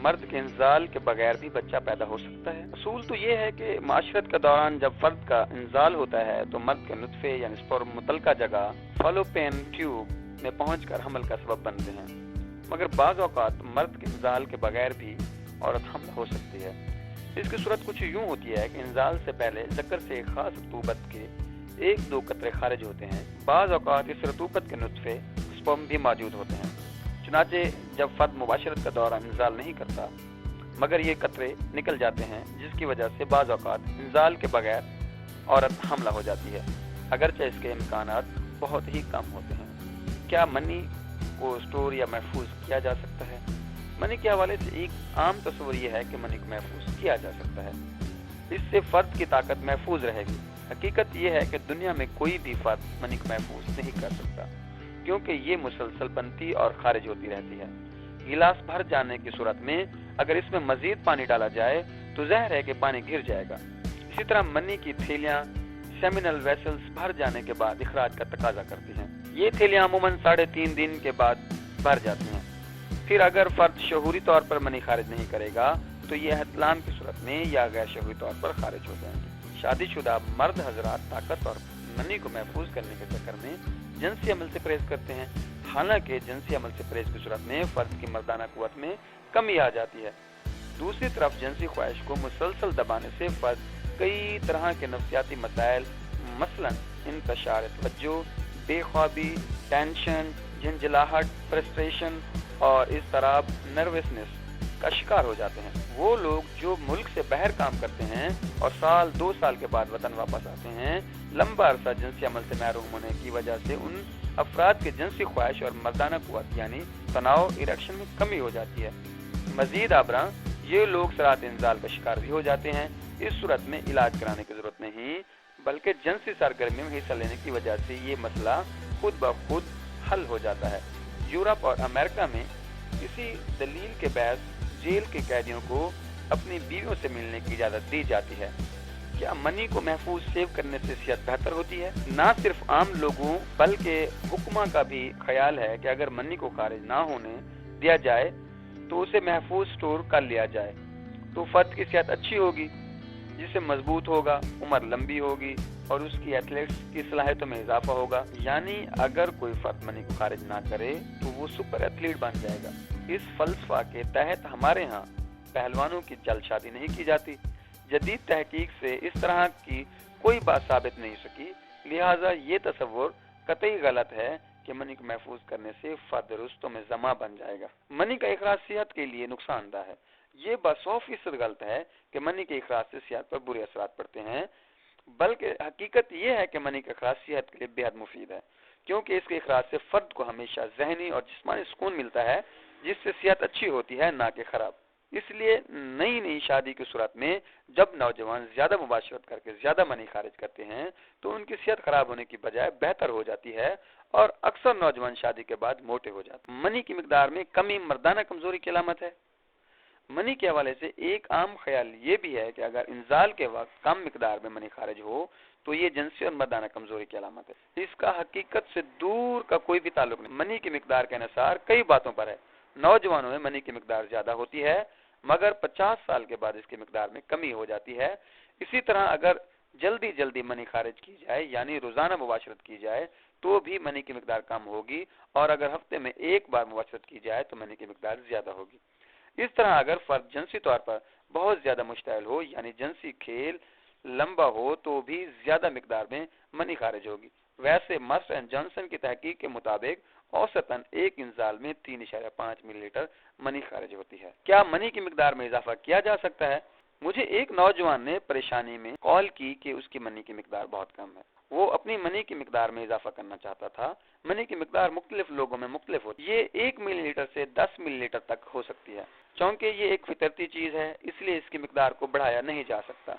مرد کے انزال کے بغیر بھی بچہ پیدا ہو سکتا ہے؟ اصول تو یہ ہے کہ معاشرت کے دوران جب فرد کا انزال ہوتا ہے تو مرد کے نطفے یعنی سپرم متعلقہ جگہ فالوپین ٹیوب میں پہنچ کر حمل کا سبب بنتے ہیں، مگر بعض اوقات مرد کے انزال کے بغیر بھی عورت حاملہ ہو سکتی ہے۔ اس کی صورت کچھ یوں ہوتی ہے کہ انزال سے پہلے ذکر سے ایک خاص رطوبت کے 1-2 قطرے خارج ہوتے ہیں۔ بعض اوقات اس رطوبت کے نطفے سپرم بھی موجود ہوتے ہیں، چنانچہ جب فرد مباشرت کا دوران انزال نہیں کرتا مگر یہ قطرے نکل جاتے ہیں، جس کی وجہ سے بعض اوقات انزال کے بغیر عورت حاملہ ہو جاتی ہے، اگرچہ اس کے امکانات بہت ہی کم ہوتے ہیں۔ کیا منی کو اسٹور یا محفوظ کیا جا سکتا ہے؟ منی کے حوالے سے ایک عام تصور یہ ہے کہ منی کو محفوظ کیا جا سکتا ہے، اس سے فرد کی طاقت محفوظ رہے گی۔ حقیقت یہ ہے کہ دنیا میں کوئی بھی فرد منی کو محفوظ نہیں کر سکتا، کیونکہ یہ مسلسل بنتی اور خارج ہوتی رہتی ہے۔ گلاس بھر جانے کی صورت میں اگر اس میں مزید پانی ڈالا جائے تو ظاہر ہے کہ پانی گر جائے گا۔ اسی طرح منی کی تھیلیاں سیمینل ویسلز بھر جانے کے بعد اخراج کا تقاضا کرتی ہیں۔ یہ تھیلیاں عموماً 3.5 دن کے بعد بھر جاتی ہیں۔ پھر اگر فرد شعوری طور پر منی خارج نہیں کرے گا تو یہ احتلام کی صورت میں یا غیر شعوری طور پر خارج ہو جائیں گے۔ شادی شدہ مرد حضرات طاقت اور منی کو محفوظ کرنے کے چکر میں جنسی عمل سے پرہیز کرتے ہیں، حالانکہ جنسی عمل سے پرہیز کی صورت میں فرد کی مردانہ قوت میں کمی آ جاتی ہے۔ دوسری طرف جنسی خواہش کو مسلسل دبانے سے فرد کئی طرح کے نفسیاتی مسائل مثلا انتشار توجہ، بے خوابی، ٹینشن، جھنجھلاہٹ، فرسٹریشن اور اضطراب، نروسنس کا شکار ہو جاتے ہیں۔ وہ لوگ جو ملک سے باہر کام کرتے ہیں اور 2 سال کے بعد وطن واپس آتے ہیں، لمبا عرصہ جنسی عمل سے محروم ہونے کی وجہ سے ان افراد کے جنسی خواہش اور مردانہ قوت یعنی تناؤ اریکشن میں کمی ہو جاتی ہے۔ مزید آبراں یہ لوگ سرعت انزال کا شکار بھی ہو جاتے ہیں۔ اس صورت میں علاج کرانے کی ضرورت نہیں، بلکہ جنسی سرگرمی میں حصہ لینے کی وجہ سے یہ مسئلہ خود بخود حل ہو جاتا ہے۔ یورپ اور امریکہ میں اسی دلیل کے باعث جیل کے قیدیوں کو اپنی بیویوں سے ملنے کی اجازت دی جاتی ہے۔ کیا منی کو محفوظ سیو کرنے سے صحت بہتر ہوتی ہے؟ نہ صرف عام لوگوں بلکہ حکماں کا بھی خیال ہے کہ اگر منی کو خارج نہ ہونے دیا جائے تو اسے محفوظ سٹور کر لیا جائے تو فرد کی صحت اچھی ہوگی، جس سے مضبوط ہوگا، عمر لمبی ہوگی اور اس کی ایتھلیٹس کی صلاحیتوں میں اضافہ ہوگا۔ یعنی اگر کوئی فرد منی کو خارج نہ کرے تو وہ سپر ایتھلیٹ بن جائے گا۔ اس فلسفہ کے تحت ہمارے ہاں پہلوانوں کی جلد شادی نہیں کی جاتی۔ جدید تحقیق سے اس طرح کی کوئی بات ثابت نہیں سکی، لہٰذا یہ تصور قطعی غلط ہے کہ منی کو محفوظ کرنے سے فرد رستوں میں جمع بن جائے گا۔ منی کا اخراج صحت کے لیے نقصان دہ ہے۔ یہ بات 100% غلط ہے کہ منی کے اخراج سے صحت پر برے اثرات پڑتے ہیں، بلکہ حقیقت یہ ہے کہ منی کا اخراج صحت کے لیے بے حد مفید ہے، کیونکہ اس کے اخراج سے فرد کو ہمیشہ ذہنی اور جسمانی سکون ملتا ہے، جس سے صحت اچھی ہوتی ہے نہ کہ خراب۔ اس لیے نئی شادی کی صورت میں جب نوجوان زیادہ مباشرت کر کے زیادہ منی خارج کرتے ہیں تو ان کی صحت خراب ہونے کی بجائے بہتر ہو جاتی ہے اور اکثر نوجوان شادی کے بعد موٹے ہو جاتے ہیں۔ منی کی مقدار میں کمی مردانہ کمزوری کی علامت ہے۔ منی کے حوالے سے ایک عام خیال یہ بھی ہے کہ اگر انزال کے وقت کم مقدار میں منی خارج ہو تو یہ جنسی اور مردانہ کمزوری کی علامت ہے۔ اس کا حقیقت سے دور کا کوئی بھی تعلق نہیں۔ منی کی مقدار کا انحصار کئی باتوں پر ہے۔ نوجوانوں میں منی کی مقدار زیادہ ہوتی ہے، مگر 50 سال کے بعد اس کی مقدار میں کمی ہو جاتی ہے۔ اسی طرح اگر جلدی منی خارج کی جائے یعنی روزانہ مباشرت کی جائے تو بھی منی کی مقدار کم ہوگی، اور اگر ہفتے میں ایک بار مباشرت کی جائے تو منی کی مقدار زیادہ ہوگی۔ اس طرح اگر فرد جنسی طور پر بہت زیادہ مشتعل ہو یعنی جنسی کھیل لمبا ہو تو بھی زیادہ مقدار میں منی خارج ہوگی۔ ویسے ماسٹر اینڈ جانسن کی تحقیق کے مطابق اوسطاً ایک انزال میں 3.5 ملی لیٹر منی خارج ہوتی ہے۔ کیا منی کی مقدار میں اضافہ کیا جا سکتا ہے؟ مجھے ایک نوجوان نے پریشانی میں کال کی کہ اس کی منی کی مقدار بہت کم ہے۔ وہ اپنی منی کی مقدار میں اضافہ کرنا چاہتا تھا۔ منی کی مقدار مختلف لوگوں میں مختلف ہوتی ہے۔ یہ 1 ملی لیٹر سے 10 ملی لیٹر تک ہو سکتی ہے۔ چونکہ یہ ایک فطرتی چیز ہے، اس لیے اس کی مقدار کو بڑھایا نہیں جا سکتا۔